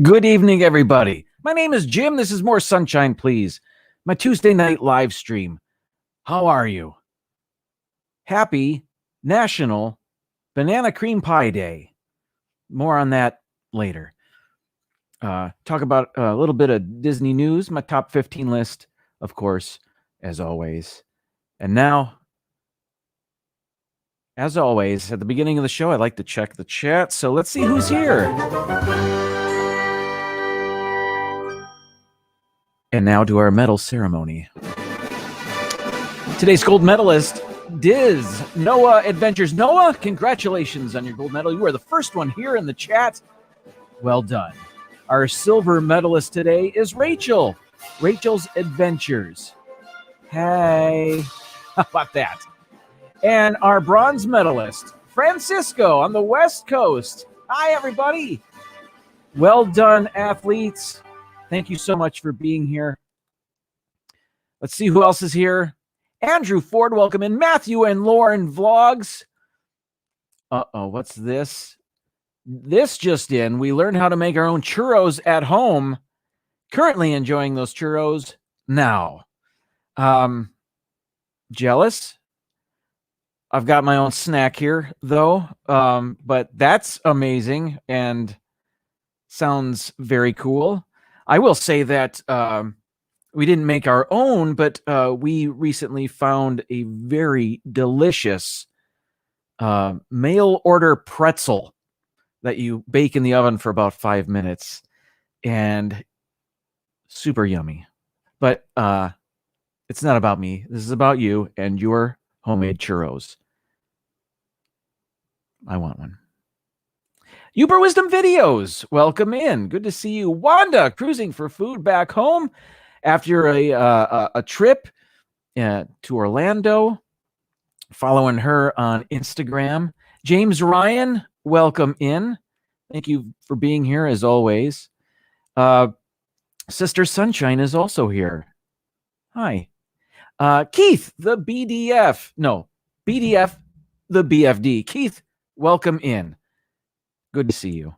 Good evening, everybody. My name is Jim. This is More Sunshine, Please, my Tuesday night live stream. How are you? Happy National Banana Cream Pie Day. More on that later. Talk about a little bit of Disney news, my top 15 list, of course, as always. And now, as always, at the beginning of the show, I like to check the chat. So let's see who's here. And now to our medal ceremony. Today's gold medalist, Diz Noah Adventures. Noah, congratulations on your gold medal. You are the first one here in the chat. Well done. Our silver medalist today is Rachel. Rachel's Adventures. Hey, how about that? And our bronze medalist, Francisco on the West Coast. Hi, everybody. Well done, athletes. Thank you so much for being here. Let's see who else is here. Andrew Ford, welcome in. Matthew and Lauren Vlogs. Uh-oh, what's this? This just in. We learned how to make our own churros at home. Currently enjoying those churros now. Jealous? I've got my own snack here, though. But that's amazing and sounds very cool. I will say that we didn't make our own, but we recently found a very delicious mail order pretzel that you bake in the oven for about 5 minutes, and super yummy. But it's not about me. This is about you and your homemade churros. I want one. Uber Wisdom Videos, welcome in. Good to see you. Wanda, cruising for food back home after a trip to Orlando. Following her on Instagram. James Ryan, welcome in. Thank you for being here as always. Sister Sunshine is also here. Hi. Keith, the BDF. No, BDF, the BFD. Keith, welcome in. Good to see you.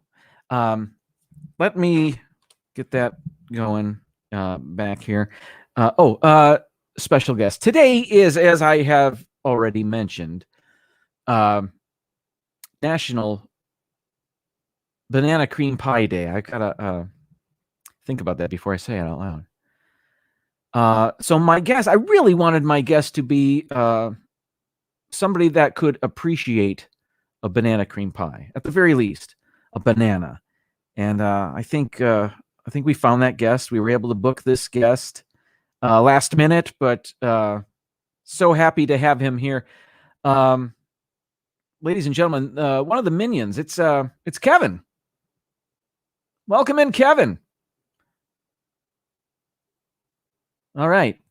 Let me get that going back here. Special guest. Today is, as I have already mentioned, National Banana Cream Pie Day. I gotta think about that before I say it out loud. So my guest, I really wanted my guest to be somebody that could appreciate a banana cream pie, at the very least, a banana. And I think we found that guest. We were able to book this guest last minute, but so happy to have him here. Ladies and gentlemen, one of the minions. It's Kevin. Welcome in, Kevin. All right.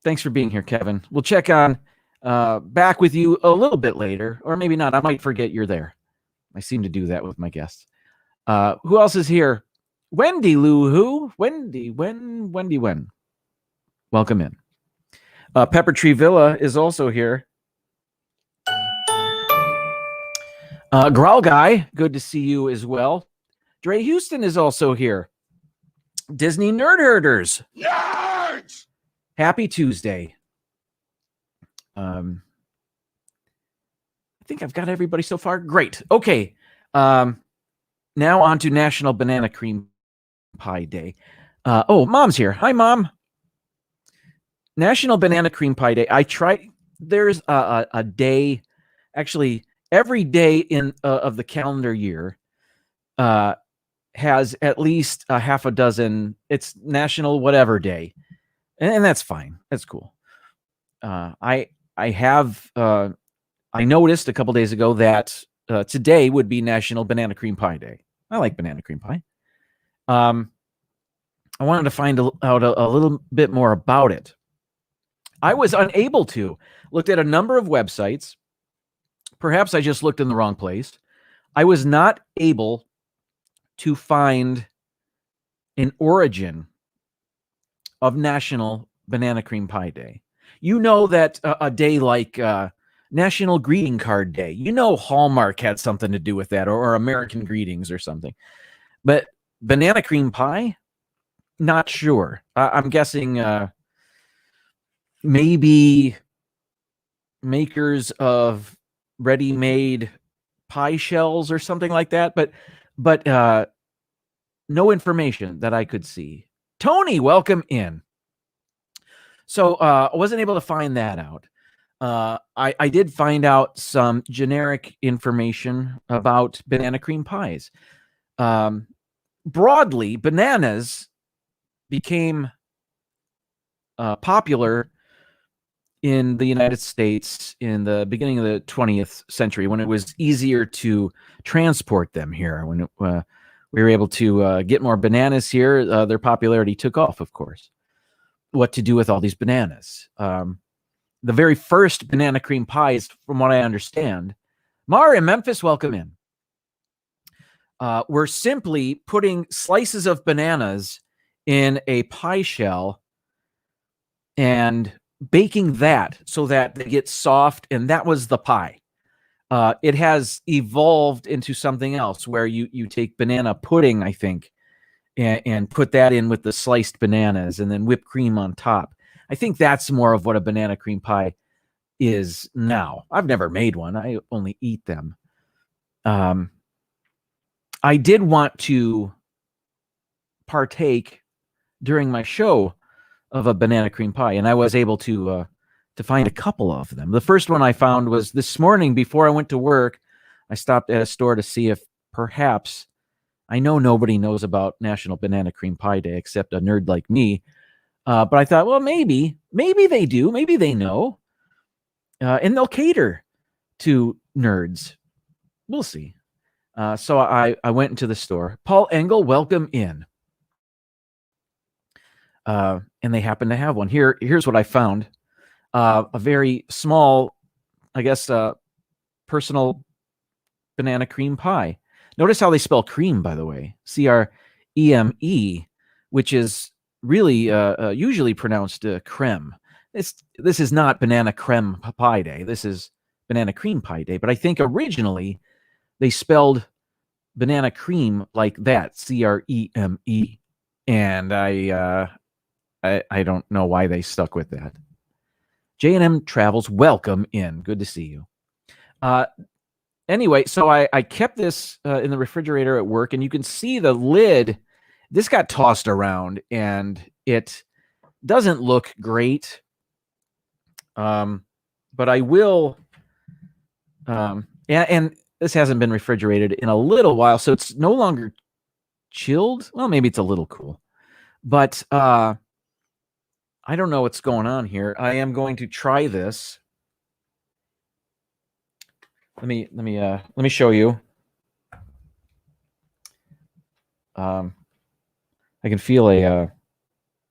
Thanks for being here, Kevin. We'll check on back with you a little bit later, or maybe not. I might forget you're there. I seem to do that with my guests. Who else is here? Wendy Lou Who? Wendy, when? Welcome in. Pepper Tree Villa is also here. Growl Guy, good to see you as well. Dre Houston is also here. Disney Nerd Herders. Nerds! Happy Tuesday. I think I've got everybody so far. Great. Okay. Now on to National Banana Cream Pie Day. Mom's here. Hi, Mom. National Banana Cream Pie Day. There's a day, actually, every day of the calendar year has at least a half a dozen. It's National whatever day, and that's fine. That's cool. I noticed a couple days ago that today would be National Banana Cream Pie Day. I like banana cream pie. I wanted to find out a little bit more about it. I was unable to. Looked at a number of websites. Perhaps I just looked in the wrong place. I was not able to find an origin of National Banana Cream Pie Day. You know that a day like National Greeting Card Day, Hallmark had something to do with that, or American Greetings or something. But Banana cream pie? Not sure. I'm guessing maybe makers of ready-made pie shells or something like that, but no information that I could see. Tony, welcome in. So I wasn't able to find that out. I did find out some generic information about banana cream pies. Broadly, bananas became popular in the United States in the beginning of the 20th century when it was easier to transport them here. When we were able to get more bananas here, their popularity took off, of course. What to do with all these bananas? The very first banana cream pies, from what I understand, Mara in Memphis, welcome in. We're simply putting slices of bananas in a pie shell and baking that so that they get soft, and that was the pie. It has evolved into something else where you take banana pudding, I think, and put that in with the sliced bananas and then whipped cream on top. I think that's more of what a banana cream pie is now. I've never made one. I only eat them. I did want to partake during my show of a banana cream pie, and I was able to find a couple of them. The first one I found was this morning before I went to work. I stopped at a store to see if perhaps, I know nobody knows about National Banana Cream Pie Day except a nerd like me, but I thought, well, maybe they do, maybe they know, and they'll cater to nerds. We'll see. So I went into the store. Paul Engel, welcome in. And they happen to have one. Here's what I found. A very small, I guess, personal banana cream pie. Notice how they spell cream, by the way. C-R-E-M-E, which is really usually pronounced creme. This is not Banana Creme Pie Day. This is Banana Cream Pie Day. But I think originally they spelled banana cream like that, C-R-E-M-E. And I don't know why they stuck with that. J&M Travels, welcome in. Good to see you. Anyway, so I kept this in the refrigerator at work, and you can see the lid. This got tossed around, and it doesn't look great. But I will. And this hasn't been refrigerated in a little while, so it's no longer chilled. Well, maybe it's a little cool, but I don't know what's going on here. I am going to try this. Let me show you. I can feel a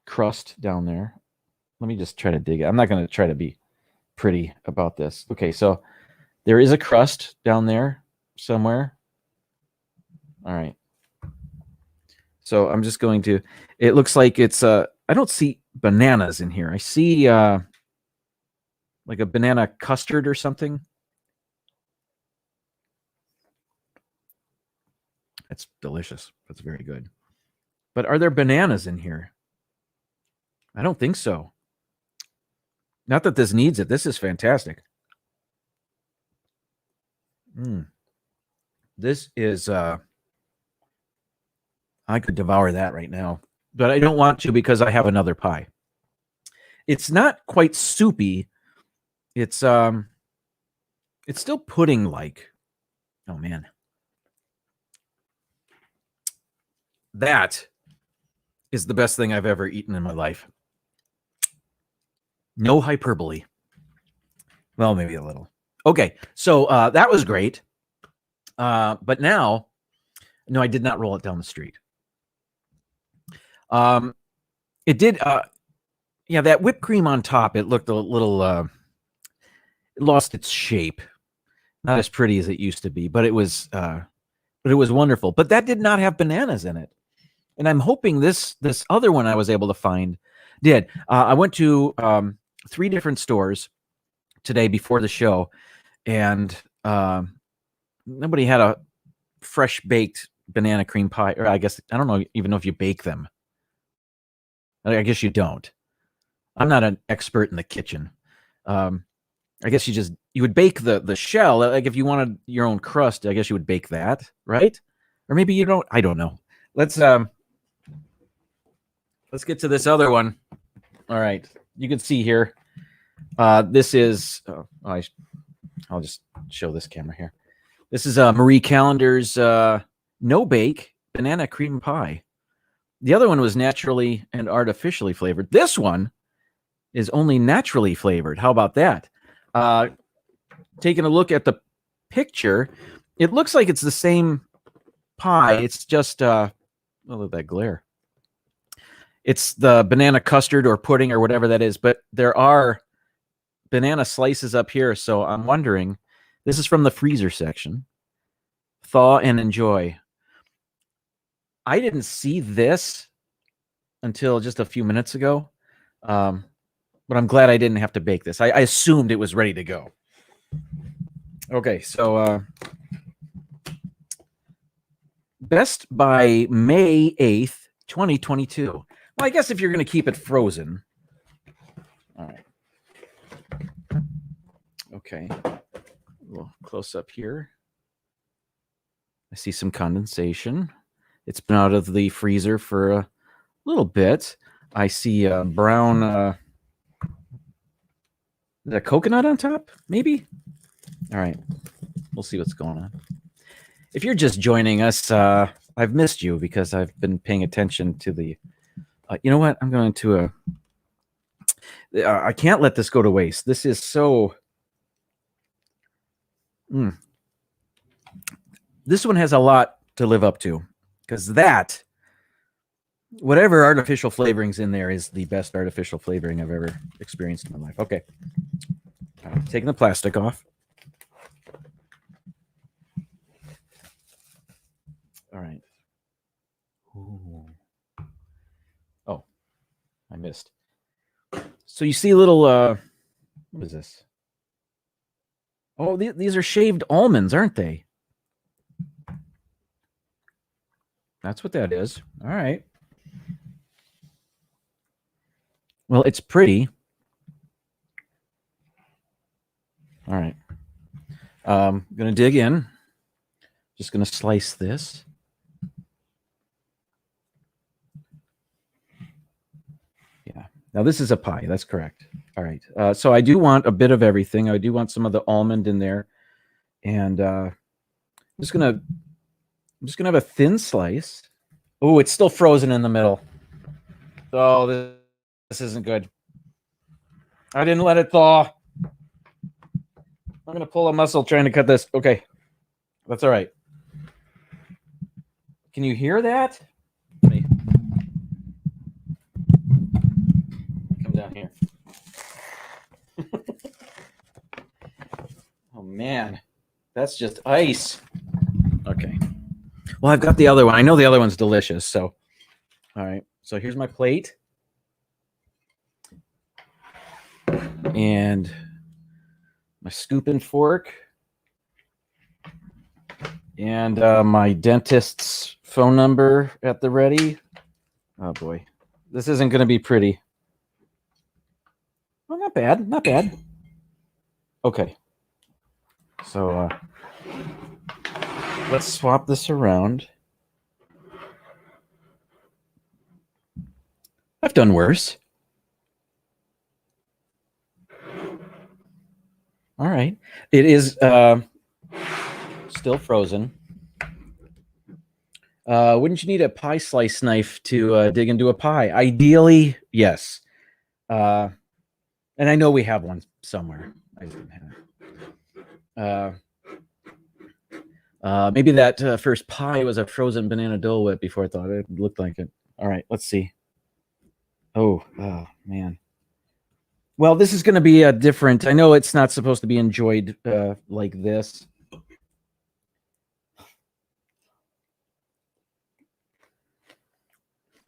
crust down there. Let me just try to dig it. I'm not going to try to be pretty about this. Okay, so there is a crust down there somewhere. All right. So I'm just going to. It looks like it's I don't see bananas in here. I see like a banana custard or something. That's delicious. That's very good. But are there bananas in here? I don't think so. Not that this needs it. This is fantastic. This is I could devour that right now, but I don't want to because I have another pie. It's not quite soupy. It's still pudding-like. Oh man. That is the best thing I've ever eaten in my life. No hyperbole. Well, maybe a little. Okay, so that was great. But now, no, I did not roll it down the street. It did, yeah, that whipped cream on top, it looked a little, it lost its shape. Not as pretty as it used to be, but it was wonderful. But that did not have bananas in it. And I'm hoping this other one I was able to find did. I went to 3 different stores today before the show, and nobody had a fresh baked banana cream pie, or I guess, I don't know, even know if you bake them. I guess you don't. I'm not an expert in the kitchen. I guess you would bake the shell. Like if you wanted your own crust, I guess you would bake that, right? Or maybe you don't. I don't know. Let's get to this other one. All right, you can see here. This is. I'll just show this camera here. This is Marie Callender's no bake banana cream pie. The other one was naturally and artificially flavored. This one is only naturally flavored. How about that? Taking a look at the picture, it looks like it's the same pie. It's just, look at that glare. It's the banana custard or pudding or whatever that is, but there are banana slices up here. So I'm wondering, this is from the freezer section. Thaw and enjoy. I didn't see this until just a few minutes ago, but I'm glad I didn't have to bake this. I assumed it was ready to go. Okay, so best by May 8th, 2022. Well, I guess if you're going to keep it frozen. All right. Okay. A little close up here. I see some condensation. It's been out of the freezer for a little bit. I see brown, is that coconut on top? Maybe? All right. We'll see what's going on. If you're just joining us, I've missed you because I've been paying attention to the, you know what? I'm going to, I can't let this go to waste. This is so, this one has a lot to live up to. Because that, whatever artificial flavorings in there is the best artificial flavoring I've ever experienced in my life. Okay. Taking the plastic off. All right. Ooh. Oh, I missed. So you see a little, what is this? Oh, these are shaved almonds, aren't they? That's what that is. All right. Well, it's pretty. All right. I'm going to dig in. Just going to slice this. Yeah. Now, this is a pie. That's correct. All right. So I do want a bit of everything. I do want some of the almond in there. And I'm just going to have a thin slice. Oh, it's still frozen in the middle. Oh, this isn't good. I didn't let it thaw. I'm going to pull a muscle trying to cut this. Okay. That's all right. Can you hear that? Let me come down here. Oh, man. That's just ice. Okay. Well, I've got the other one. I know the other one's delicious. So, all right. So here's my plate. And my scoop and fork. And my dentist's phone number at the ready. Oh, boy. This isn't going to be pretty. Well, not bad. Not bad. Okay. So, let's swap this around. I've done worse. All right. It is still frozen. Wouldn't you need a pie slice knife to dig into a pie? Ideally, yes. And I know we have one somewhere. Maybe that first pie was a frozen banana Dole Whip before I thought it looked like it. All right, let's see. Oh, man. Well, this is going to be a different. I know it's not supposed to be enjoyed like this.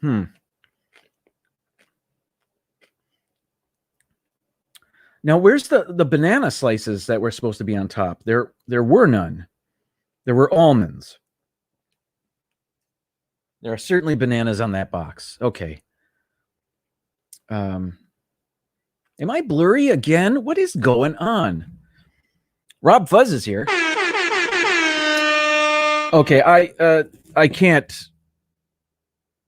Now, where's the banana slices that were supposed to be on top? There were none. There were almonds. There are certainly bananas on that box. Okay. Am I blurry again? What is going on? Rob Fuzz is here. Okay, I can't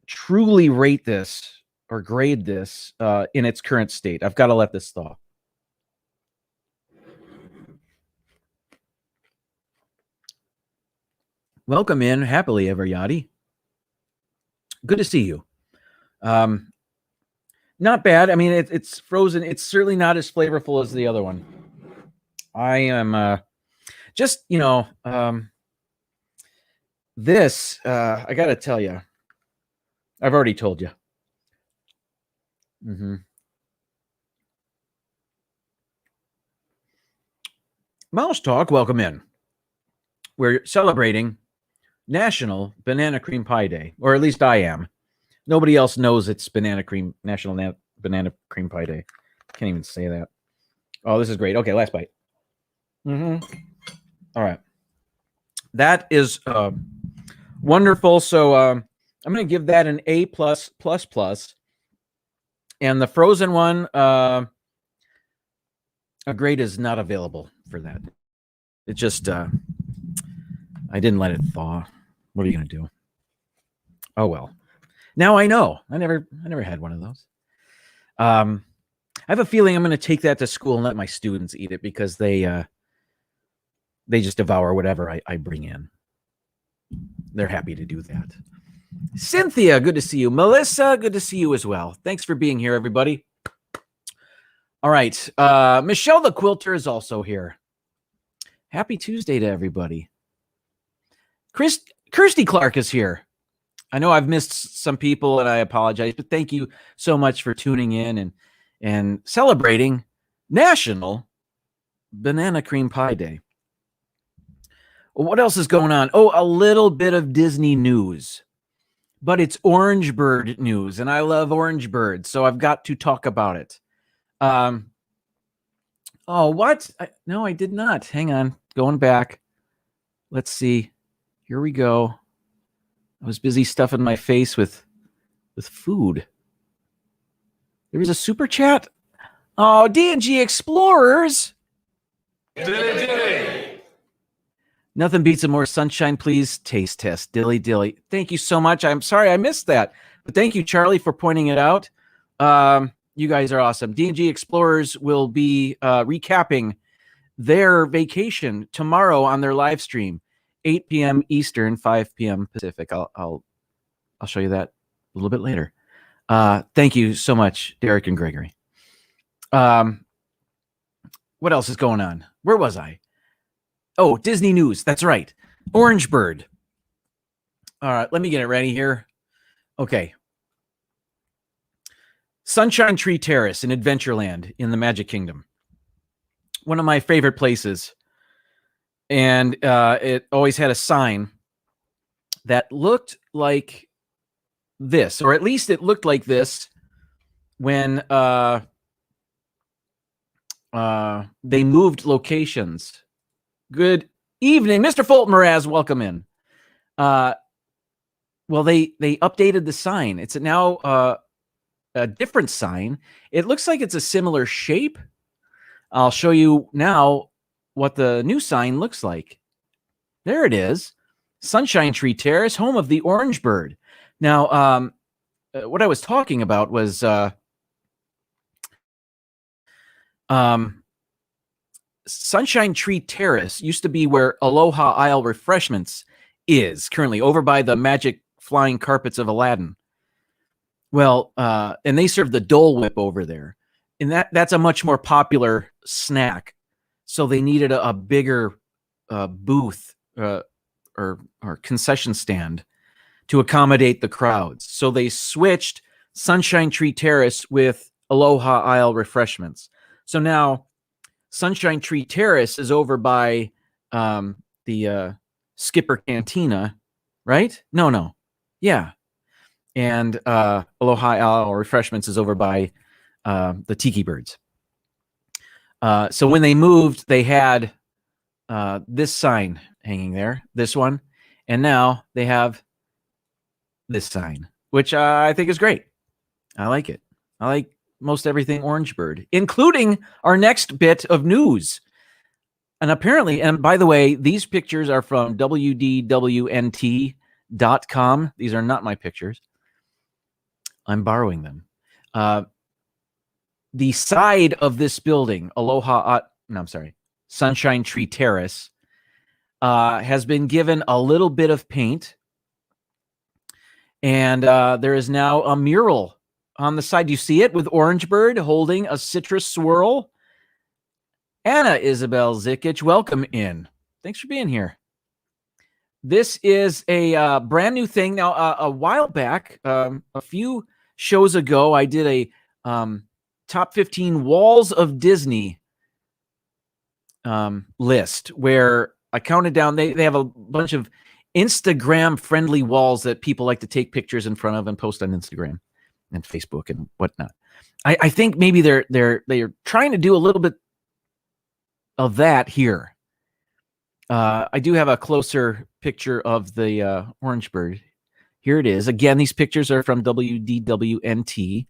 truly rate this or grade this in its current state. I've got to let this thaw. Welcome in, happily ever yachty. Good to see you. Not bad. I mean, it's frozen. It's certainly not as flavorful as the other one. I am just, this, I got to tell you, I've already told you. Mouse Talk, welcome in. We're celebrating National Banana Cream Pie Day, or at least I am. Nobody else knows it's National Banana Cream Pie Day. Can't even say that. Oh, this is great. Okay, last bite. All right. That is wonderful. So I'm going to give that an A+++. And the frozen one, a grade is not available for that. It just, I didn't let it thaw. What are you going to do? Oh, well. Now I know. I never had one of those. I have a feeling I'm going to take that to school and let my students eat it because they just devour whatever I bring in. They're happy to do that. Cynthia, good to see you. Melissa, good to see you as well. Thanks for being here, everybody. All right. Michelle the Quilter is also here. Happy Tuesday to everybody. Kirsty Clark is here. I know I've missed some people and I apologize, but thank you so much for tuning in and celebrating National Banana Cream Pie Day. What else is going on? Oh, a little bit of Disney news, but it's Orange Bird news, and I love Orange Bird, so I've got to talk about it. Oh, what? No, I did not. Hang on. Going back. Let's see. Here we go. I was busy stuffing my face with food. There was a super chat. Oh, D&G Explorers. Dilly. Nothing beats a more sunshine, please. Taste test. Dilly. Thank you so much. I'm sorry I missed that. But thank you, Charlie, for pointing it out. You guys are awesome. D&G Explorers will be recapping their vacation tomorrow on their live stream, 8 p.m. Eastern, 5 p.m. Pacific. I'll show you that a little bit later. Thank you so much, Derek and Gregory. What else is going on? Where was I? Oh, Disney news. That's right. Orange Bird. All right, let me get it ready here. Okay. Sunshine Tree Terrace in Adventureland in the Magic Kingdom. One of my favorite places. And it always had a sign that looked like this, or at least it looked like this when they moved locations. Good evening, Mr. Fulton Mraz. Welcome in. Well, they updated the sign. It's now a different sign. It looks like it's a similar shape. I'll show you now what the new sign looks like. There it is. Sunshine Tree Terrace, home of the Orange Bird. Now, what I was talking about was Sunshine Tree Terrace used to be where Aloha Isle Refreshments is currently, over by the magic flying carpets of Aladdin. Well, and they serve the Dole Whip over there. And that's a much more popular snack. So they needed a bigger booth or concession stand to accommodate the crowds. So they switched Sunshine Tree Terrace with Aloha Isle Refreshments. So now Sunshine Tree Terrace is over by the Skipper Cantina, right? No. Yeah. And Aloha Isle Refreshments is over by the Tiki Birds. So when they moved, they had this sign hanging there, this one. And now they have this sign, which I think is great. I like it. I like most everything Orangebird, including our next bit of news. And apparently, and by the way, these pictures are from wdwnt.com. These are not my pictures. I'm borrowing them. The side of this building, Sunshine Tree Terrace, has been given a little bit of paint. And there is now a mural on the side. Do you see it with Orangebird holding a citrus swirl? Anna Isabel Zikic, welcome in. Thanks for being here. This is a brand new thing. Now, a while back, a few shows ago, I did a top 15 walls of Disney list where I counted down. They have a bunch of Instagram-friendly walls that people like to take pictures in front of and post on Instagram and Facebook and whatnot. I think maybe they're trying to do a little bit of that here. I do have a closer picture of the Orangebird. Here it is. Again, these pictures are from wdwnt.com.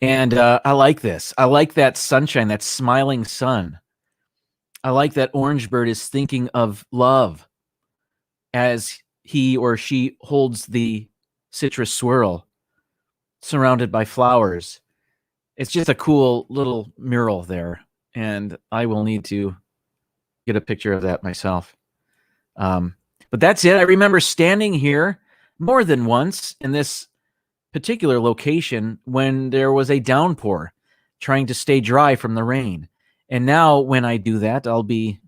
And I like this. I like that sunshine, that smiling sun. I like that Orangebird is thinking of love as he or she holds the citrus swirl surrounded by flowers. It's just a cool little mural there, and I will need to get a picture of that myself. But that's it. I remember standing here more than once in this particular location when there was a downpour, trying to stay dry from the rain. And now when I do that, I'll be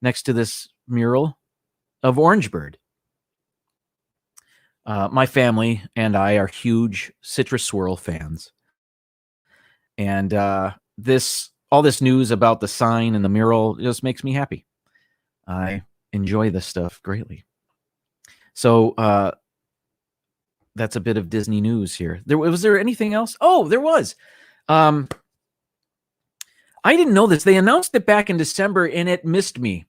next to this mural of Orangebird. My family and I are huge citrus swirl fans. And all this news about the sign and the mural just makes me happy. I enjoy this stuff greatly. So that's a bit of Disney news here. Was there anything else? Oh, there was. I didn't know this. They announced it back in December, and it missed me.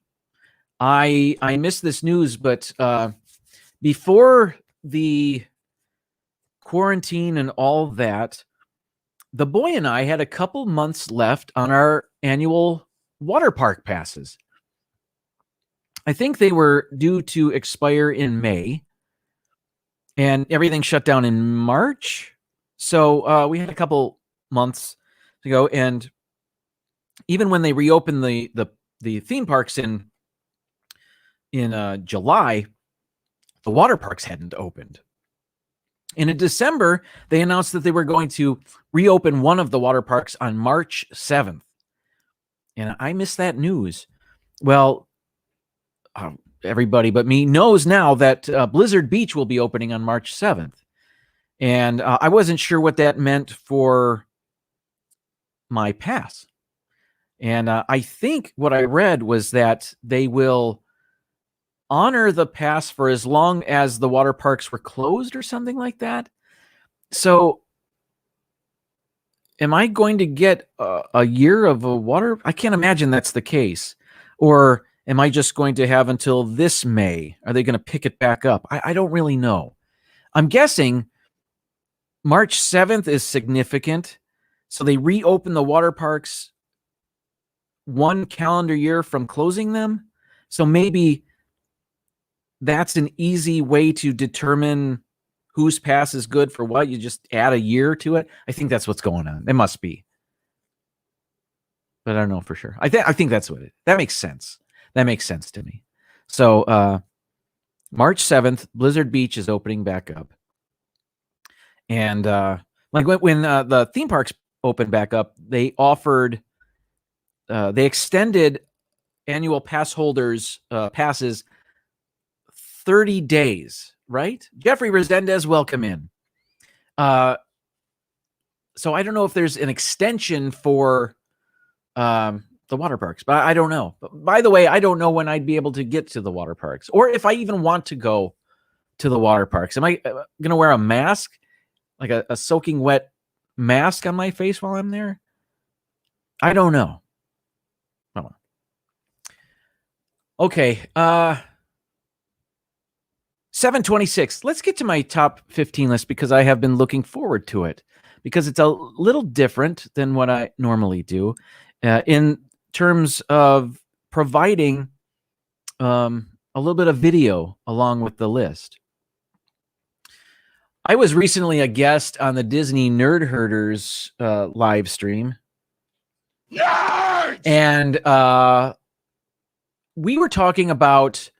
I missed this news, but before the quarantine and all that, the boy and I had a couple months left on our annual water park passes. I think they were due to expire in May, and everything shut down in March. So we had a couple months to go, and even when they reopened the theme parks in July, the water parks hadn't opened. And in December, they announced that they were going to reopen one of the water parks on March 7th. And I missed that news. Well, everybody but me knows now that Blizzard Beach will be opening on March 7th. And I wasn't sure what that meant for my pass. And I think what I read was that they will honor the pass for as long as the water parks were closed or something like that. So am I going to get a year of a water? I can't imagine that's the case. Or am I just going to have until this May? Are they going to pick it back up? I don't really know. I'm guessing March 7th is significant. So they reopen the water parks one calendar year from closing them. So maybe that's an easy way to determine whose pass is good for what. You just add a year to it. I think that's what's going on. It must be. But I don't know for sure. I think that's what that makes sense. That makes sense to me. So March 7th, Blizzard Beach is opening back up. And like when the theme parks opened back up, they offered, they extended annual pass holders passes 30 days, right? Jeffrey Resendez, welcome in. So I don't know if there's an extension for the water parks, but I don't know. But by the way, I don't know when I'd be able to get to the water parks, or if I even want to go to the water parks. Am I going to wear a mask, like a soaking wet mask on my face while I'm there? I don't know. Oh. Okay. 726. Let's get to my top 15 list because I have been looking forward to it because it's a little different than what I normally do in terms of providing a little bit of video along with the list. I was recently a guest on the Disney Nerd Herders live stream. Nerds! And we were talking about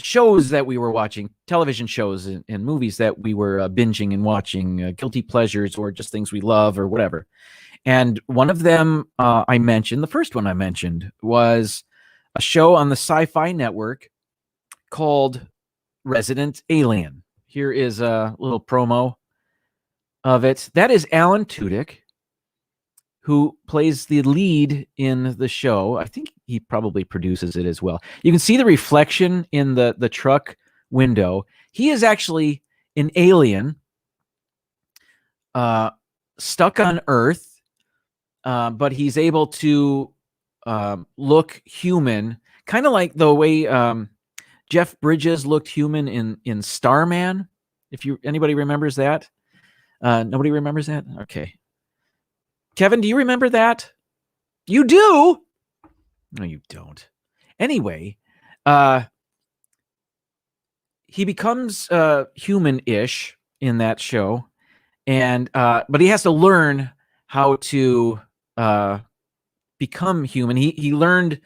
shows that we were watching, television shows and movies that we were binging and watching, guilty pleasures or just things we love or whatever. And one of them I mentioned, the first one I mentioned was a show on the Sci-Fi Network called Resident Alien. Here is a little promo of it. That is Alan Tudyk, who plays the lead in the show. I think he probably produces it as well. You can see the reflection in the truck window. He is actually an alien stuck on Earth, but he's able to look human, kind of like the way Jeff Bridges looked human in Starman. If anybody remembers that? Nobody remembers that? Okay. Kevin, do you remember that? You do? No, you don't. Anyway, he becomes human-ish in that show, and but he has to learn how to become human. He learned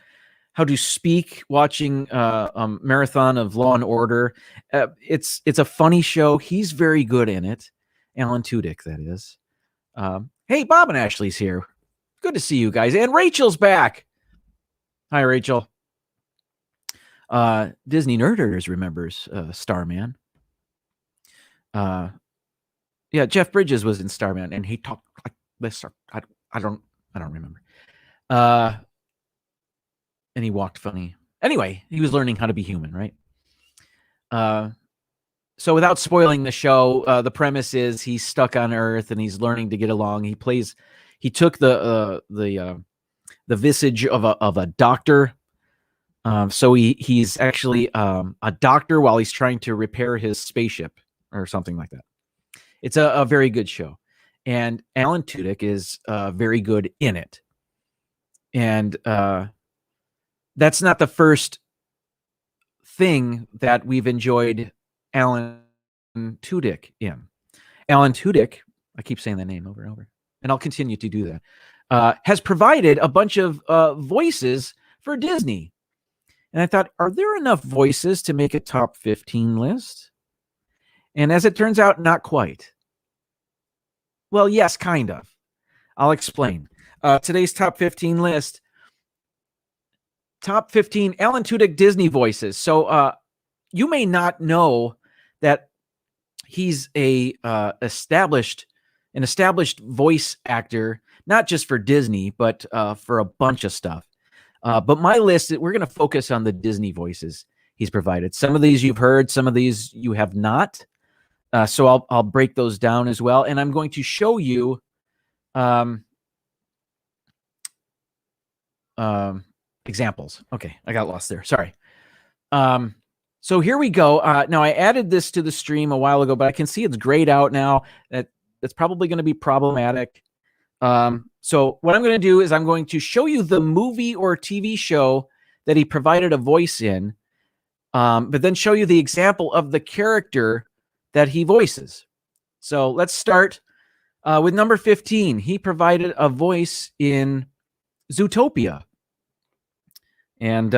how to speak watching a marathon of Law and Order. It's a funny show. He's very good in it. Alan Tudyk, that is. Hey, Bob and Ashley's here. Good to see you guys. And Rachel's back. Hi, Rachel. Disney Nerd Herders remembers Starman. Yeah, Jeff Bridges was in Starman, and he talked like this. I don't remember. And he walked funny. Anyway, he was learning how to be human, right? So without spoiling the show, the premise is he's stuck on Earth and he's learning to get along. He took the visage of a doctor. So he's actually a doctor while he's trying to repair his spaceship or something like that. It's a very good show. And Alan Tudyk is very good in it. And that's not the first thing that we've enjoyed Alan Tudyk in. Alan Tudyk, I keep saying that name over and over, and I'll continue to do that, has provided a bunch of voices for Disney. And I thought, are there enough voices to make a top 15 list? And as it turns out, not quite. Well, yes, kind of. I'll explain. Today's top 15 list, top 15 Alan Tudyk Disney voices. So you may not know that he's an established voice actor, not just for Disney, but for a bunch of stuff. But my list, we're going to focus on the Disney voices he's provided. Some of these you've heard, some of these you have not. So I'll break those down as well, and I'm going to show you examples. Okay, I got lost there. Sorry. So here we go. Now I added this to the stream a while ago, but I can see it's grayed out now. That's probably going to be problematic. So what I'm going to do is I'm going to show you the movie or TV show that he provided a voice in, but then show you the example of the character that he voices. So let's start with number 15. He provided a voice in Zootopia. And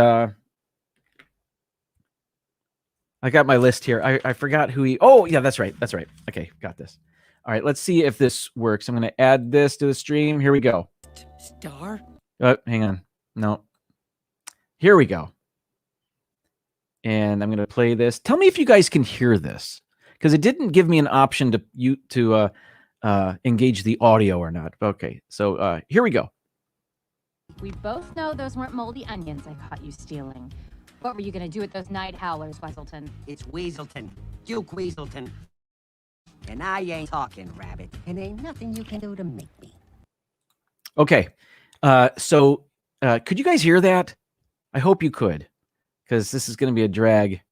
I got my list here. I forgot who he... Oh, yeah, that's right. That's right. Okay, got this. All right, let's see if this works. I'm going to add this to the stream. Here we go. Star? Hang on. No. Here we go. And I'm going to play this. Tell me if you guys can hear this, because it didn't give me an option to engage the audio or not. Okay, so here we go. We both know those weren't moldy onions I caught you stealing. What were you going to do with those night howlers, Weaselton? It's Weaselton. Duke Weaselton. And I ain't talking, Rabbit. And ain't nothing you can do to make me. Okay. So could you guys hear that? I hope you could, because this is going to be a drag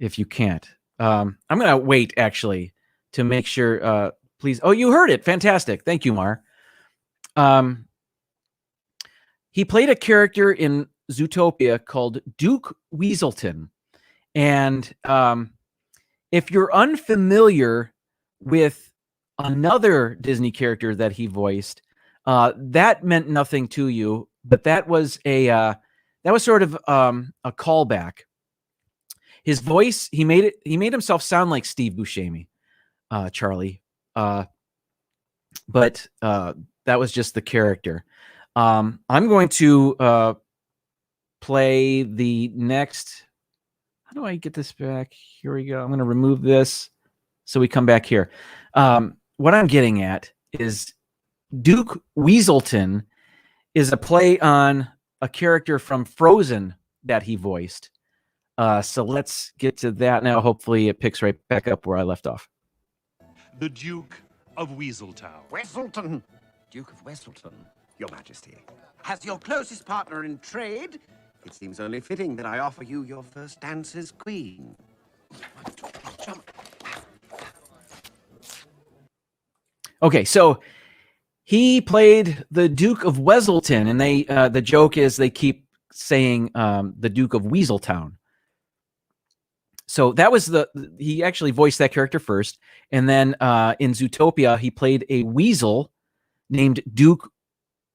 if you can't. I'm going to wait, actually, to make sure. Please. Oh, you heard it. Fantastic. Thank you, Mar. He played a character in Zootopia called Duke Weaselton. And if you're unfamiliar with another Disney character that he voiced, that meant nothing to you, but that was sort of a callback. His voice, he made himself sound like Steve Buscemi, Charlie. But that was just the character. I'm going to play the next. How do I get this back? Here we go. I'm going to remove this so we come back here. What I'm getting at is Duke Weaselton is a play on a character from Frozen that he voiced. So let's get to that now. Hopefully it picks right back up where I left off. The Duke of Weaseltown. Weselton, Duke of Weselton, Your Majesty. As your closest partner in trade, it seems only fitting that I offer you your first dance as queen. Okay, so he played the Duke of Weselton, and the joke is they keep saying the Duke of Weaseltown. So that was he actually voiced that character first, and then in Zootopia he played a weasel named Duke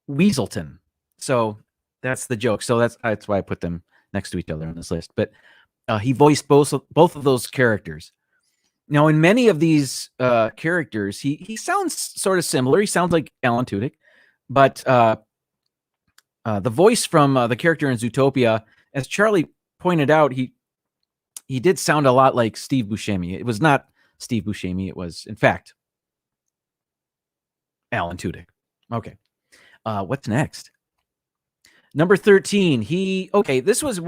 Weaselton. So that's the joke. So that's why I put them next to each other on this list. But he voiced both of those characters. Now, in many of these characters, he sounds sort of similar. He sounds like Alan Tudyk, but the voice from the character in Zootopia, as Charlie pointed out, he did sound a lot like Steve Buscemi. It was not Steve Buscemi. It was, in fact, Alan Tudyk. Okay. What's next? Number 13. This was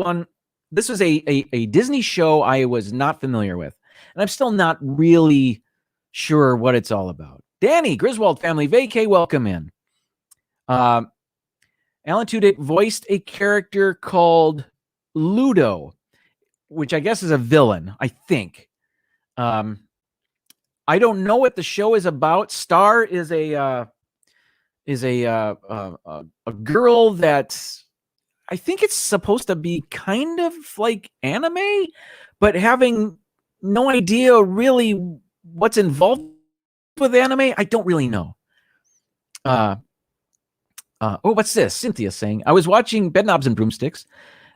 a Disney show I was not familiar with, and I'm still not really sure what it's all about. Danny, Griswold family, vacay, welcome in. Alan Tudyk voiced a character called Ludo, which I guess is a villain, I think. I don't know what the show is about. Star is a girl that I think it's supposed to be kind of like anime, but having no idea really what's involved with anime. I don't really know. What's this? Cynthia saying, I was watching Bedknobs and Broomsticks.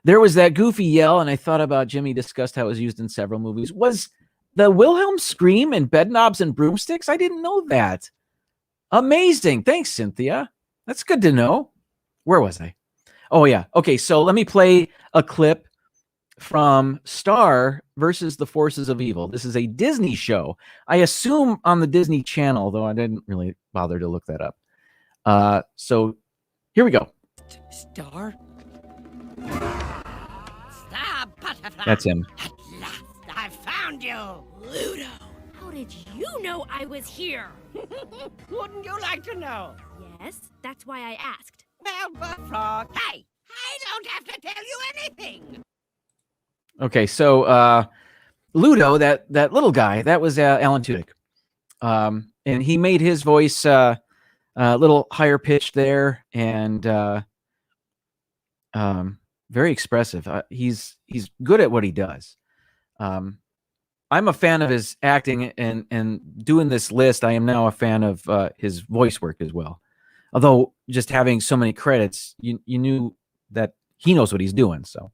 There was that goofy yell, and I thought about Jimmy discussed how it was used in several movies. Was the Wilhelm scream in Bedknobs and Broomsticks? I didn't know that. Amazing. Thanks, Cynthia. That's good to know. Where was I? Oh, yeah. Okay, so let me play a clip from Star versus the Forces of Evil. This is a Disney show. I assume on the Disney Channel, though I didn't really bother to look that up. So here we go. Star? Star Butterfly. That's him. At last, I found you. Ludo, how did you know I was here? Wouldn't you like to know? Yes, that's why I asked. Well, Buttfrog. Hey, I don't have to tell you anything. Okay, so Ludo, that little guy, that was Alan Tudyk. And he made his voice a little higher pitched there, and very expressive. He's good at what he does. I'm a fan of his acting, and doing this list, I am now a fan of his voice work as well. Although just having so many credits, you knew that he knows what he's doing. So,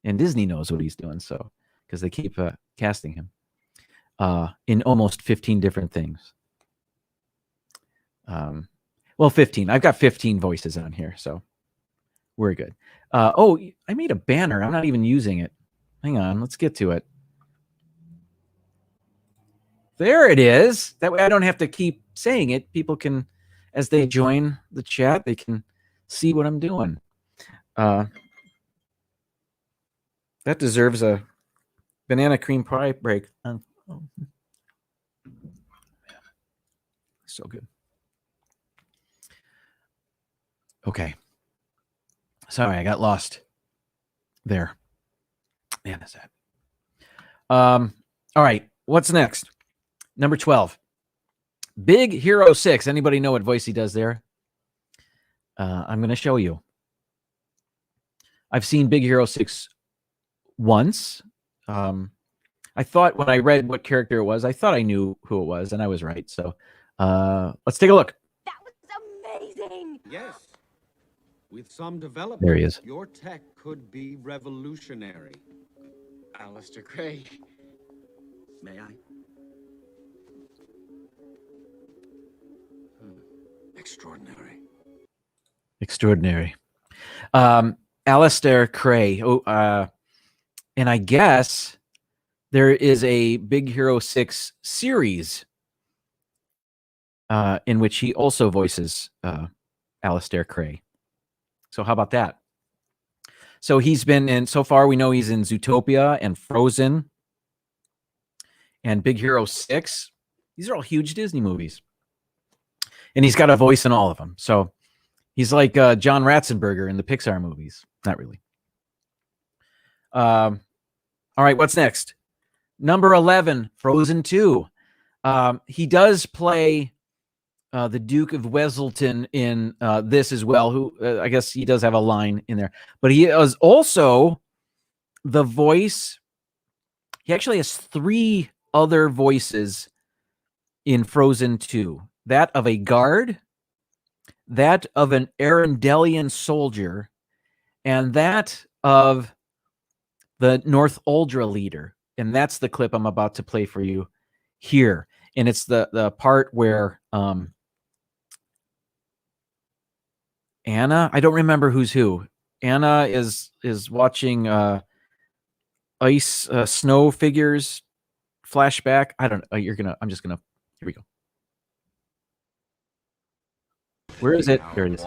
and Disney knows what he's doing. So, because they keep casting him in almost 15 different things. Well, 15. I've got 15 voices on here, so we're good. I made a banner. I'm not even using it. Hang on. Let's get to it. There it is. That way I don't have to keep saying it. People can, as they join the chat, they can see what I'm doing. That deserves a banana cream pie break. So good. Okay. Sorry, I got lost there. Man, is that. All right. What's next? Number 12. Big Hero 6. Anybody know what voice he does there? I'm going to show you. I've seen Big Hero 6 once. I thought when I read what character it was, I thought I knew who it was, and I was right. So let's take a look. That was amazing! Yes. With some development, There he is. your tech could be revolutionary. Alistair Gray. May I? Extraordinary. Extraordinary. Alistair Cray. And I guess there is a Big Hero 6 series in which he also voices Alistair Cray. So how about that? So he's been in, so far we know he's in Zootopia and Frozen and Big Hero 6. These are all huge Disney movies. And he's got a voice in all of them. So he's like John Ratzenberger in the Pixar movies. Not really. All right, what's next? Number 11, Frozen 2. He does play the Duke of Weselton in this as well, who I guess he does have a line in there. But he is also the voice. He actually has 3 other voices in Frozen 2. That of a guard, that of an Arendelian soldier, and that of the North Uldra leader. And that's the clip I'm about to play for you here. And it's the part where Anna, I don't remember who's who. Anna is watching ice snow figures flashback. I don't know. Here we go. Where is it? There it is.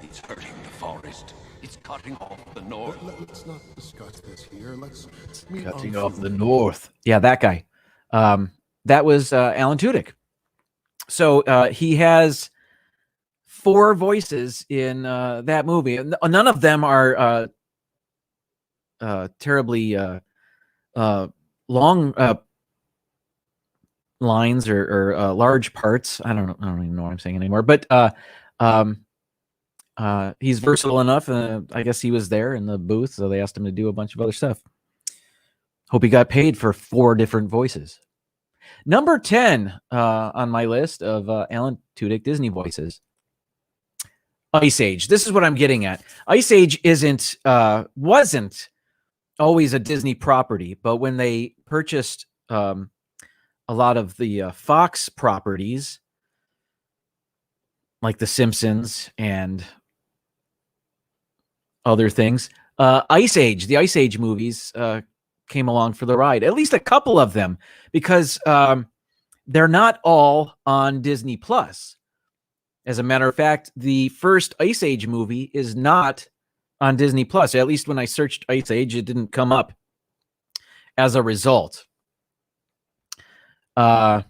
It's hurting the forest. It's cutting off the north. Let's not discuss this here. Let's meet Cutting on off the foot. north. Yeah, that guy. That was Alan Tudyk. So he has 4 voices in that movie. None of them are terribly long lines or large parts. I don't even know what I'm saying anymore. But he's versatile enough. I guess he was there in the booth, so they asked him to do a bunch of other stuff. Hope he got paid for 4 different voices. Number 10 on my list of Alan Tudyk Disney voices. Ice Age. This is what I'm getting at. Ice Age wasn't always a Disney property, but when they purchased a lot of the Fox properties, like The Simpsons and other things, the Ice Age movies came along for the ride. At least a couple of them, because they're not all on Disney Plus. As a matter of fact, the first Ice Age movie is not on Disney Plus. At least when I searched Ice Age, it didn't come up as a result. Wanda.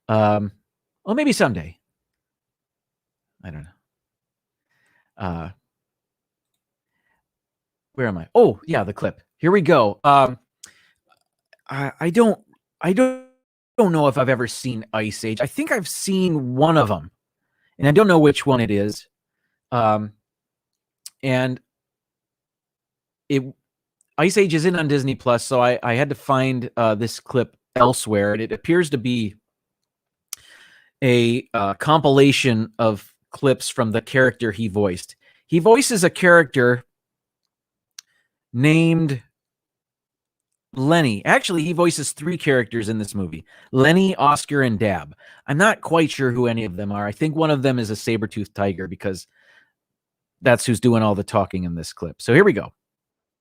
Well, maybe someday. I don't know. Where am I? Oh, yeah, the clip. Here we go. I don't know if I've ever seen Ice Age. I think I've seen one of them, and I don't know which one it is. And Ice Age isn't on Disney Plus, so I had to find this clip elsewhere, and it appears to be a compilation of clips from the character he voiced. He voices a character named Lenny. Actually, he voices 3 characters in this movie: Lenny, Oscar, and Dab. I'm not quite sure who any of them are. I think one of them is a saber-toothed tiger, because that's who's doing all the talking in this clip. So here we go.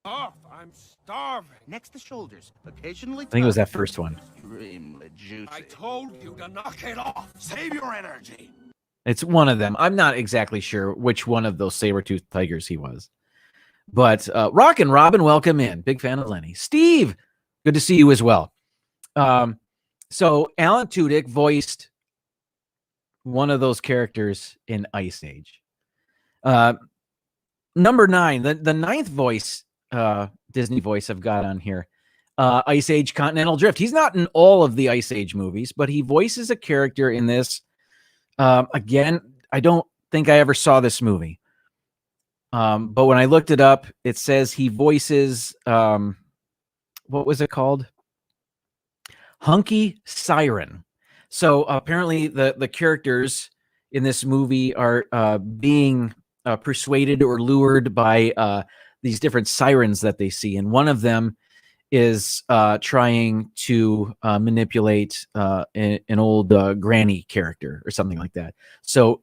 I'm starving. Next the shoulders. Occasionally. I think it was that first one. Extremely juicy. I told you to knock it off. Save your energy. It's one of them. I'm not exactly sure which one of those saber-toothed tigers he was. But Rockin' Robin, welcome in. Big fan of Lenny. Steve, good to see you as well. So Alan Tudyk voiced one of those characters in Ice Age. Number 9, the 9th voice Disney voice I've got on here. Ice Age Continental Drift. He's not in all of the Ice Age movies, but he voices a character in this. Again, I don't think I ever saw this movie. But when I looked it up, it says he voices, what was it called? Hunky Siren. So apparently the characters in this movie are being persuaded or lured by these different sirens that they see. And one of them is trying to manipulate an old granny character or something like that. So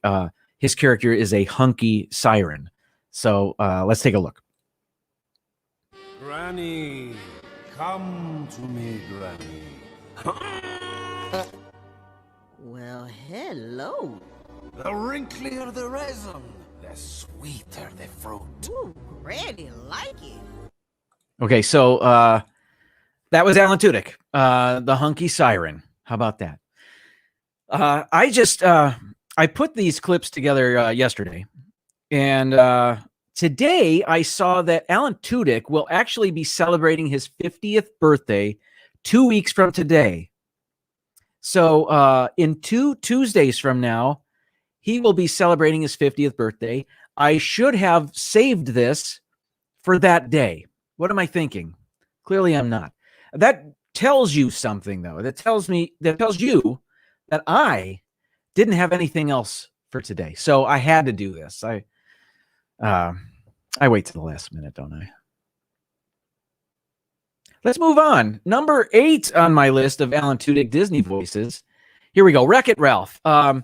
his character is a hunky siren. So let's take a look. Granny, come to me, Granny. Well, hello. The wrinklier the resin, the sweeter the fruit. Ooh, really like it. Okay, so that was Alan Tudyk, the hunky siren. How about that? I put these clips together yesterday, and today I saw that Alan Tudyk will actually be celebrating his 50th birthday 2 weeks from today. So in 2 Tuesdays from now, he will be celebrating his 50th birthday. I should have saved this for that day. What am I thinking? Clearly I'm not. That tells you something, though. That tells you that I didn't have anything else for today. So I had to do this. I wait to the last minute, don't I? Let's move on. Number 8 on my list of Alan Tudyk Disney voices. Here we go. Wreck-It Ralph. I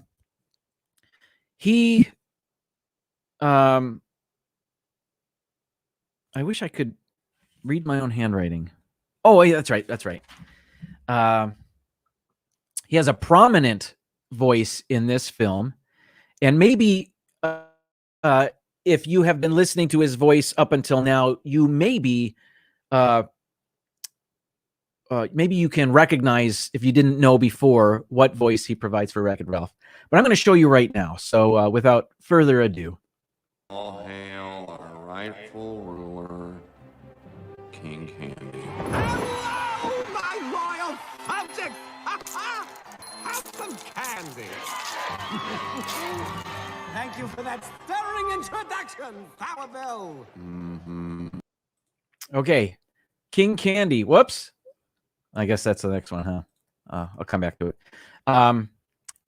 wish I could read my own handwriting. Oh, yeah, that's right. That's right. He has a prominent voice in this film. And maybe if you have been listening to his voice up until now, you maybe you can recognize, if you didn't know before, what voice he provides for Wreck-It Ralph. But I'm going to show you right now. So without further ado. All hail our rightful ruler, King Candy. Hello, my royal subjects! Have some candy! Thank you for that stirring introduction, Sourbill! Mm-hmm. Okay. King Candy. Whoops. I guess that's the next one, huh? I'll come back to it.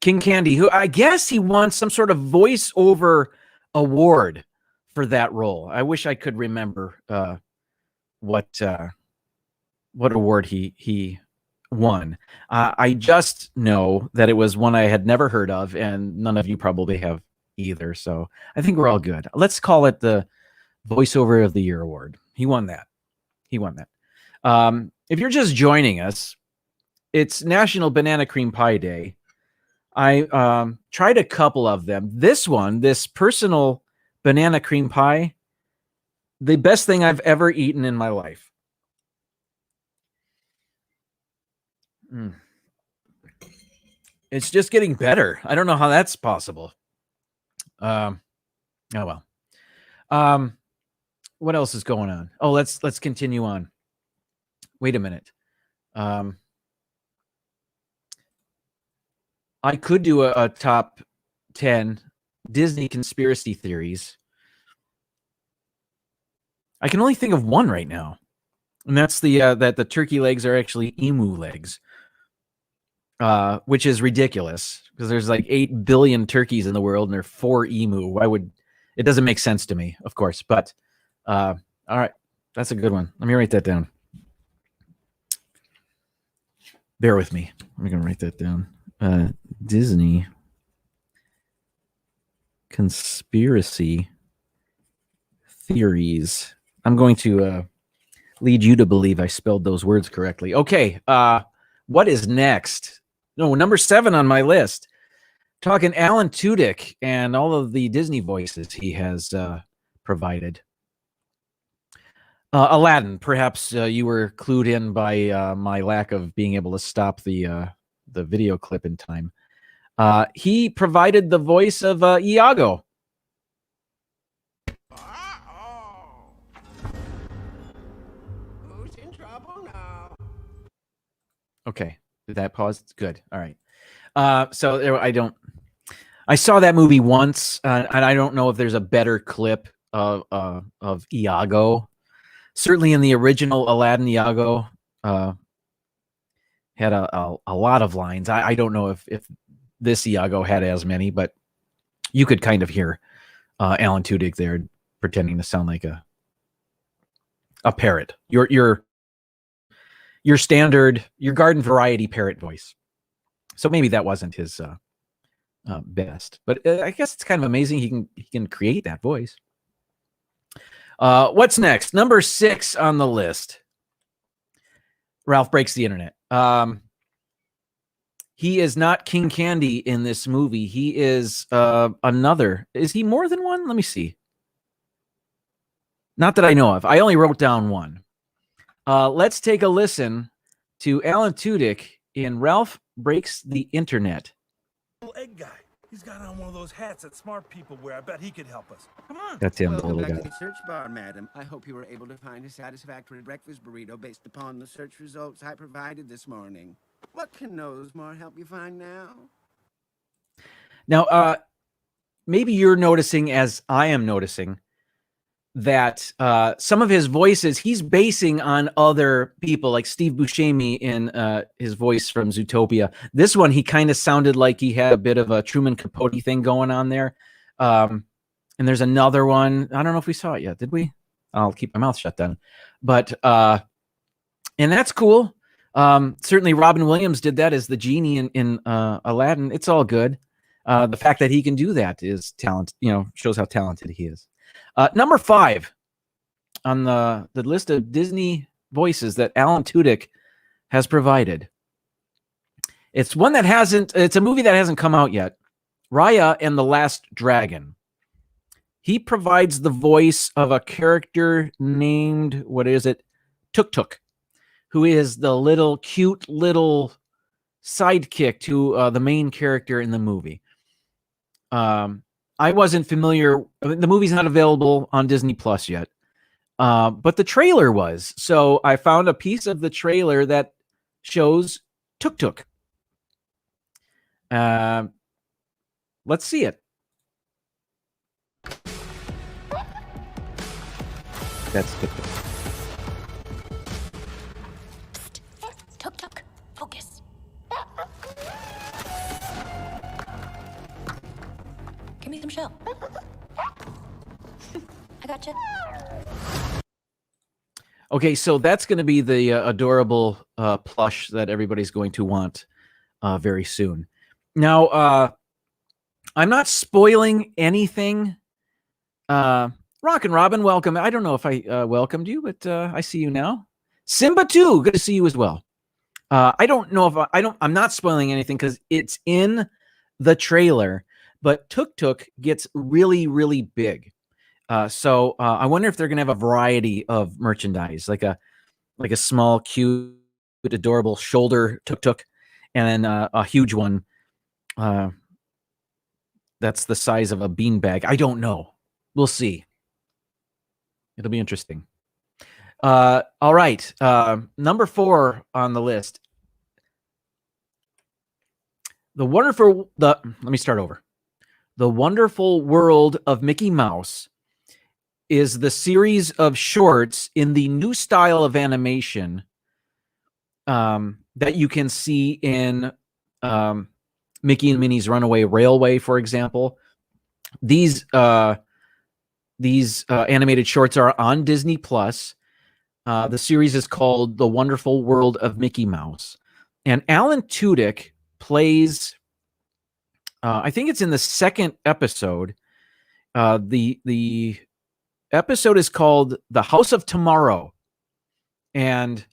King Candy, who I guess he won some sort of voiceover award for that role. I wish I could remember what award he won. I just know that it was one I had never heard of, and none of you probably have either. So I think we're all good. Let's call it the Voiceover of the Year award. He won that. If you're just joining us, it's National Banana Cream Pie Day. I tried a couple of them. This personal banana cream pie, the best thing I've ever eaten in my life. It's just getting better. I don't know how that's possible. Oh well. What else is going on? Oh, let's continue on. Wait a minute. I could do a top 10 Disney conspiracy theories. I can only think of one right now, and that's that the turkey legs are actually emu legs, which is ridiculous because there's like 8 billion turkeys in the world and there are 4 emu. Why would it? Doesn't make sense to me, of course. But all right, that's a good one. Let me write that down. Bear with me. I'm going to write that down. Disney conspiracy theories. I'm going to lead you to believe I spelled those words correctly. Okay. What is next? No, number 7 on my list. Talking Alan Tudyk and all of the Disney voices he has provided. Aladdin. Perhaps you were clued in by my lack of being able to stop the video clip in time. He provided the voice of Iago. trouble now. Okay. Did that pause? Good. All right. I saw that movie once, and I don't know if there's a better clip of Iago. Certainly in the original Aladdin, Iago had a lot of lines. I don't know if this Iago had as many, but you could kind of hear Alan Tudyk there pretending to sound like a parrot. Your standard, your garden variety parrot voice. So maybe that wasn't his best, but I guess it's kind of amazing he can create that voice. What's next? Number 6 on the list. Ralph Breaks the Internet. He is not King Candy in this movie. He is another. Is he more than one? Let me see. Not that I know of. I only wrote down one. Let's take a listen to Alan Tudyk in Ralph Breaks the Internet. Egg guy. He's got on one of those hats that smart people wear. I bet he could help us. Come on. That's him, the Welcome little back guy. to the search bar, madam. I hope you were able to find a satisfactory breakfast burrito based upon the search results I provided this morning. What can Nosmore help you find now? Now, maybe you're noticing, as I am noticing, that some of his voices he's basing on other people, like Steve Buscemi in his voice from Zootopia. This one, he kind of sounded like he had a bit of a Truman Capote thing going on there. And there's another one. I don't know if we saw it yet. Did we? I'll keep my mouth shut then. But and that's cool. Certainly Robin Williams did that as the genie in Aladdin. It's all good. The fact that he can do that is talent, shows how talented he is. Number 5 on the list of Disney voices that Alan Tudyk has provided. It's a movie that hasn't come out yet. Raya and the Last Dragon. He provides the voice of a character named, Tudyk, who is the cute little sidekick to the main character in the movie. I wasn't familiar. The movie's not available on Disney Plus yet, but the trailer was. So I found a piece of the trailer that shows Tudyk. Let's see it. That's Tudyk. Tudyk, focus. Give me some shell. I gotcha. Okay, so that's going to be the adorable plush that everybody's going to want very soon. Now, I'm not spoiling anything. Rock and Robin, welcome. I don't know if I welcomed you, but I see you now. Simba too, good to see you as well. I don't know if I'm not spoiling anything because it's in the trailer, but Tudyk gets really, really big. So I wonder if they're going to have a variety of merchandise, like a small, cute, adorable shoulder Tudyk, and then a huge one that's the size of a beanbag. I don't know. We'll see. It'll be interesting. All right. Number 4 on the list. Let me start over. The Wonderful World of Mickey Mouse is the series of shorts in the new style of animation that you can see in Mickey and Minnie's Runaway Railway, for example. These animated shorts are on Disney Plus. The series is called The Wonderful World of Mickey Mouse. And Alan Tudyk plays, I think it's in the second episode. The episode is called The House of Tomorrow. And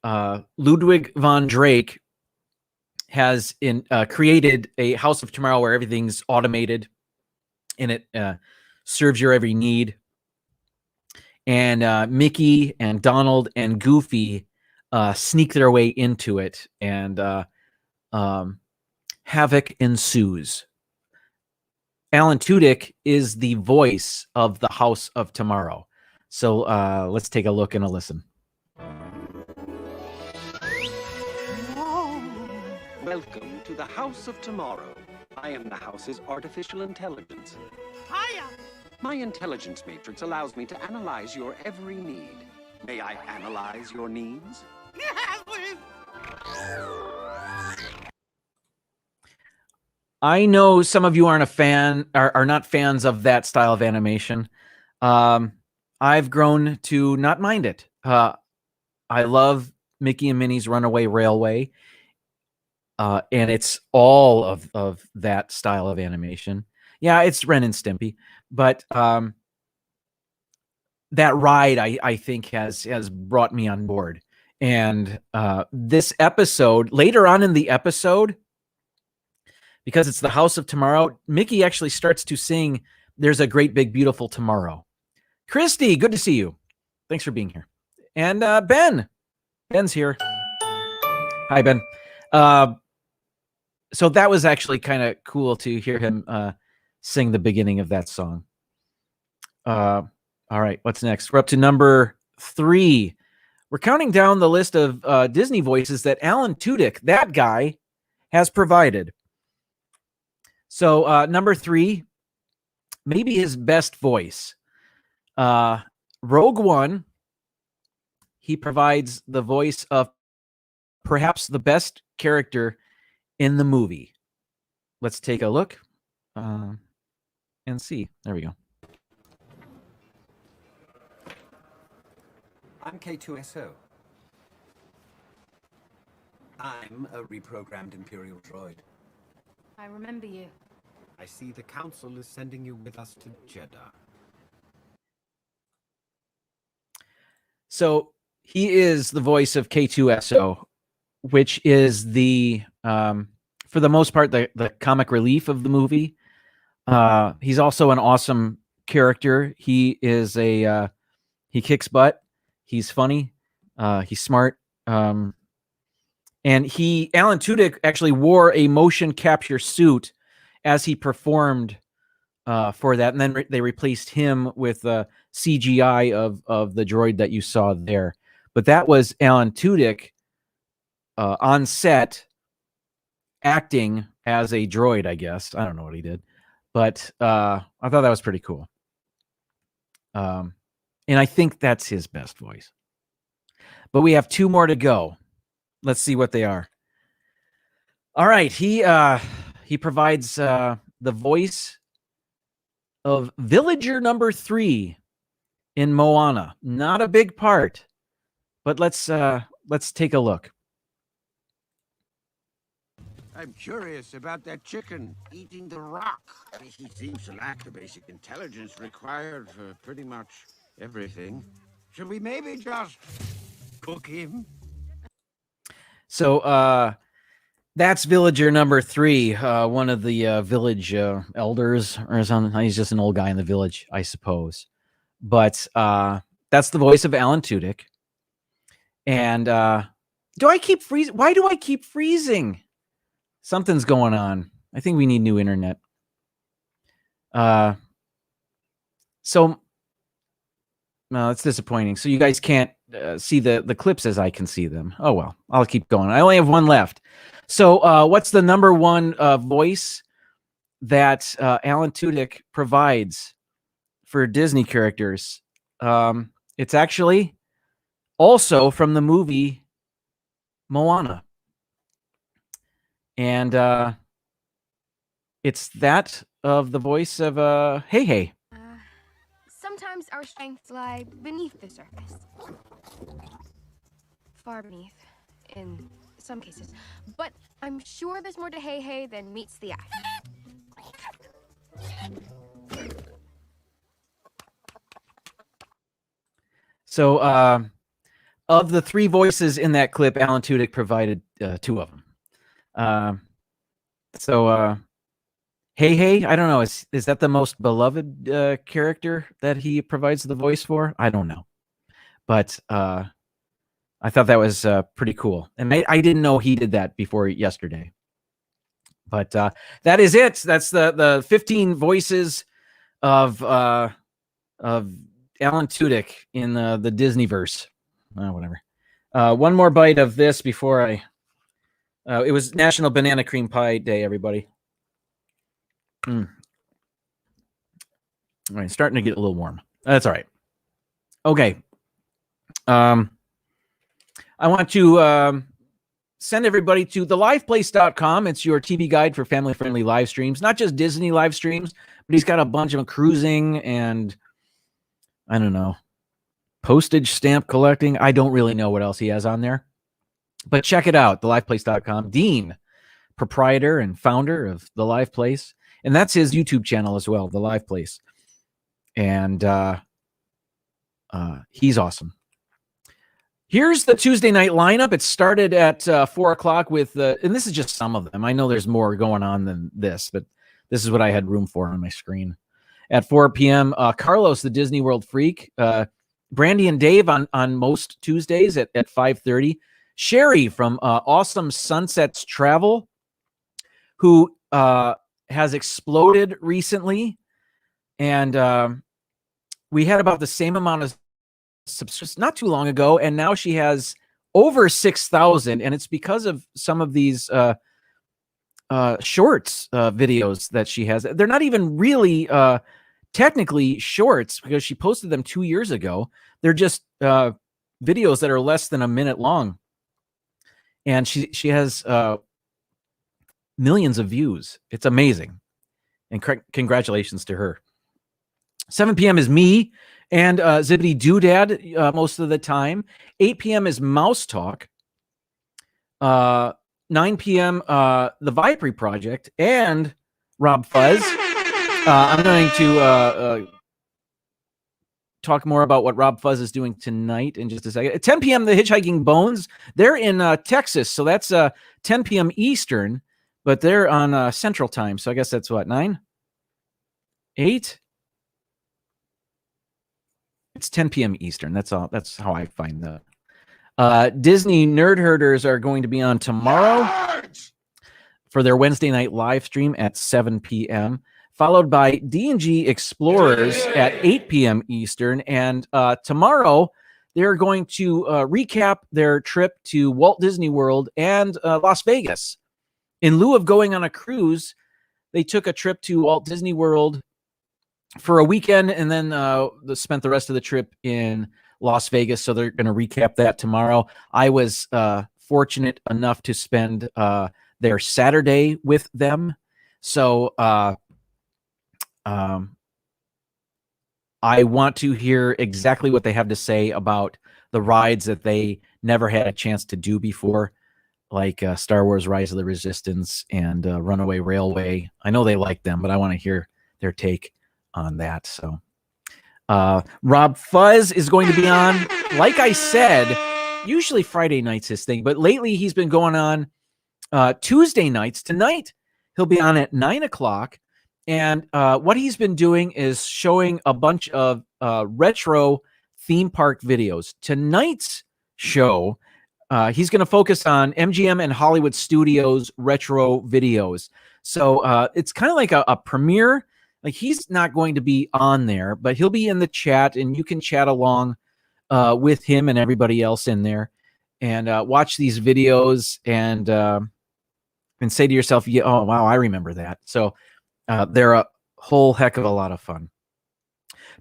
Ludwig von Drake has created a House of Tomorrow where everything's automated and it serves your every need. And Mickey and Donald and Goofy sneak their way into it, and havoc ensues. Alan Tudyk is the voice of the House of Tomorrow. So let's take a look and a listen. Welcome to the House of Tomorrow. I am the house's artificial intelligence. Hiya! My intelligence matrix allows me to analyze your every need. May I analyze your needs? I know some of you aren't a fan, are not fans of that style of animation. I've grown to not mind it. I love Mickey and Minnie's Runaway Railway, and it's all of that style of animation. Yeah, it's Ren and Stimpy, but that ride I think has brought me on board. And this episode, later on in the episode, because it's the House of Tomorrow, Mickey actually starts to sing "There's a Great Big Beautiful Tomorrow." Christy, good to see you. Thanks for being here. And Ben's here. Hi, Ben. So that was actually kind of cool to hear him sing the beginning of that song. All right, what's next? We're up to number 3. We're counting down the list of Disney voices that Alan Tudyk, that guy, has provided. So number 3, maybe his best voice. Rogue One, he provides the voice of perhaps the best character in the movie. Let's take a look and see. There we go. I'm K2SO. I'm a reprogrammed Imperial droid. I remember you. I see the Council is sending you with us to Jeddah. So he is the voice of K2SO, which is the, for the most part, the comic relief of the movie. He's also an awesome character. He is he kicks butt. He's funny. He's smart. And Alan Tudyk actually wore a motion capture suit as he performed for that. And then they replaced him with CGI of the droid that you saw there. But that was Alan Tudyk on set acting as a droid, I guess. I don't know what he did. But I thought that was pretty cool. And I think that's his best voice. But we have 2 more to go. Let's see what they are. All right. He provides the voice of Villager number 3 in Moana. Not a big part, but let's take a look. I'm curious about that chicken eating the rock. He seems to lack the basic intelligence required for pretty much everything. Should we maybe just cook him? So that's Villager number 3, one of the village elders or something. He's just an old guy in the village, I suppose. But that's the voice of Alan Tudyk. And do I keep freezing? Why do I keep freezing? Something's going on. I think we need new internet. So no, it's disappointing. So you guys can't see the clips as I can see them. Oh, well, I'll keep going. I only have 1 left. So what's the number 1 voice that Alan Tudyk provides for Disney characters? It's actually also from the movie Moana. And it's that of the voice of Hey Hey. Sometimes our strengths lie beneath the surface. Far beneath, in some cases. But I'm sure there's more to Hey Hey than meets the eye. So of the 3 voices in that clip, Alan Tudyk provided 2 of them. Hey Hey, I don't know. Is that the most beloved character that he provides the voice for? I don't know. But I thought that was pretty cool. And I didn't know he did that before yesterday. But that is it. That's the 15 voices of Alan Tudyk in the Disneyverse. Whatever. One more bite of this before I It was National Banana Cream Pie Day, everybody. All right, starting to get a little warm. That's all right. Okay. I want to send everybody to theliveplace.com. It's your TV guide for family-friendly live streams, not just Disney live streams, but he's got a bunch of cruising and, I don't know, postage stamp collecting. I don't really know what else he has on there. But check it out, theliveplace.com. Dean, proprietor and founder of The Live Place. And that's his YouTube channel as well, The Live Place. And he's awesome. Here's the Tuesday night lineup. It started at 4 o'clock with, and this is just some of them. I know there's more going on than this, but this is what I had room for on my screen. At 4 p.m., Carlos, the Disney World Freak. Brandy and Dave on most Tuesdays at 5:30. Sherry from Awesome Sunsets Travel, who has exploded recently. And we had about the same amount of subscribers not too long ago, and now she has over 6,000. And it's because of some of these shorts videos that she has. They're not even really technically shorts because she posted them 2 years ago. They're just videos that are less than a minute long. And she has millions of views. It's amazing. And congratulations to her. 7 p.m. is me and Zippity Doodad most of the time. 8 p.m. is Mouse Talk. 9 p.m. The Vipery Project and Rob Fuzz. I'm going to talk more about what Rob Fuzz is doing tonight in just a second. At 10 p.m., the Hitchhiking Bones. They're in Texas, so that's 10 p.m. Eastern, but they're on Central Time. So I guess that's what, 9? 8? It's 10 p.m. Eastern. That's all. That's how I find that. Disney Nerd Herders are going to be on tomorrow for their Wednesday night live stream at 7 p.m., followed by D&G Explorers at 8 p.m. Eastern. And tomorrow, they're going to recap their trip to Walt Disney World and Las Vegas. In lieu of going on a cruise, they took a trip to Walt Disney World for a weekend, and then they spent the rest of the trip in Las Vegas. So they're going to recap that tomorrow. I was fortunate enough to spend their Saturday with them. So I want to hear exactly what they have to say about the rides that they never had a chance to do before, like Star Wars Rise of the Resistance and Runaway Railway. I know they like them, but I want to hear their take on that. So Rob Fuzz is going to be on, like I said, usually Friday nights his thing, but lately he's been going on Tuesday nights. Tonight he'll be on at 9 o'clock. And what he's been doing is showing a bunch of retro theme park videos. Tonight's show, he's going to focus on MGM and Hollywood Studios retro videos. So it's kind of like a premiere. Like, he's not going to be on there, but he'll be in the chat, and you can chat along with him and everybody else in there, and watch these videos and say to yourself, "Yeah, oh wow, I remember that." So they're a whole heck of a lot of fun.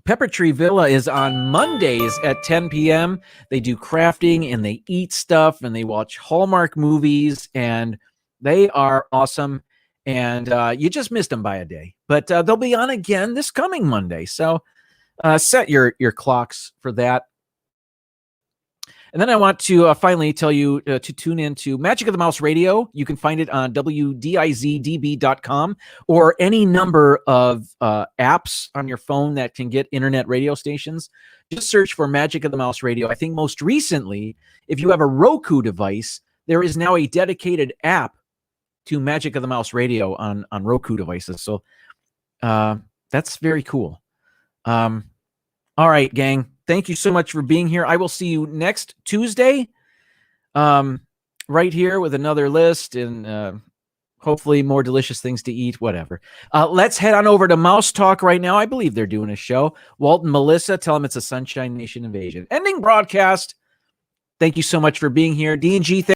Pepper Tree Villa is on Mondays at 10 p.m. They do crafting and they eat stuff and they watch Hallmark movies, and they are awesome. And you just missed them by a day, but they'll be on again this coming Monday. So set your clocks for that. And then I want to finally tell you to tune into Magic of the Mouse Radio. You can find it on WDIZDB.com or any number of apps on your phone that can get internet radio stations. Just search for Magic of the Mouse Radio. I think most recently, if you have a Roku device, there is now a dedicated app to Magic of the Mouse Radio on Roku devices. So that's very cool. All right, gang. Thank you so much for being here. I will see you next Tuesday right here with another list and hopefully more delicious things to eat, whatever. Let's head on over to Mouse Talk right now. I believe they're doing a show. Walt and Melissa, tell them it's a Sunshine Nation invasion. Ending broadcast. Thank you so much for being here. D&G,